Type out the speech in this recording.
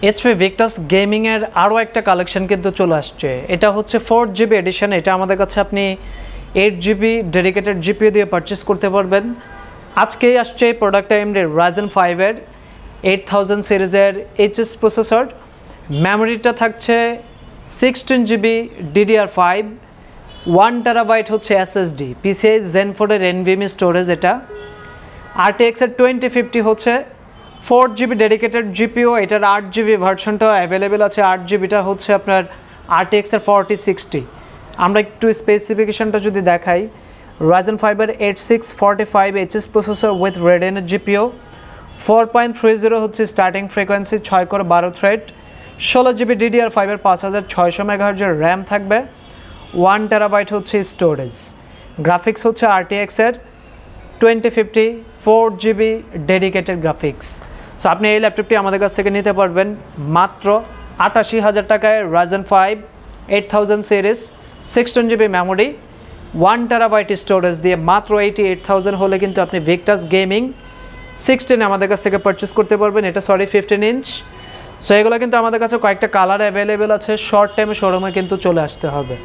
HP Victus gaming এর আরও একটা কালেকশন কিন্তু চলে আসছে। এটা হচ্ছে 4GB এডিশন। এটা আমাদের কাছে আপনি 8GB ডেডিকেটেড জিপিইউ দিয়ে পারচেস করতে পারবেন। আজকেই আসছে এই প্রোডাক্টটা AMD Ryzen 5 এর 8000 সিরিজের এইচএস প্রসেসর। মেমোরিটা থাকছে 16GB DDR5, 1TB হচ্ছে SSD, PCI Zen 4 এর NVMe স্টোরেজ। এটা RTX এর 2050 হচ্ছে 4GB ডেডিকেটেড জিপিইউ। এটার 8GB ভার্সনটা অ্যাভেলেবেল আছে। 8GBটা হচ্ছে আপনার RTX এর 4060। আমরা একটু স্পেসিফিকেশনটা যদি দেখাই, Ryzen 5 এর 8645HS processor with Radeon GPU, 4.30 হচ্ছে starting frequency, 6 core 12 thread, 16GB DDR5 এর 5600 MHz এর র্যাম থাকবে, 1TB হচ্ছে স্টোরেজ। গ্রাফিক্স হচ্ছে RTX এর 2050 4GB ডেডিকেটেড গ্রাফিক্স। সো আপনি এই ল্যাপটপটি আমাদের কাছ থেকে নিতে পারবেন মাত্র 88,000 টাকায়। Ryzen 5 8000 series, 16GB memory, 1TB storage দিয়ে মাত্র 88,000 হলে কিন্তু আপনি ভিক্টাস গেমিং 16 আমাদের কাছ থেকে পারচেস করতে পারবেন। এটা 15 ইঞ্চ। সো এগুলো কিন্তু আমাদের কাছে কয়েকটা কালার অ্যাভেলেবেল আছে। শর্ট টাইমে শোরুমে কিন্তু চলে আসতে হবে।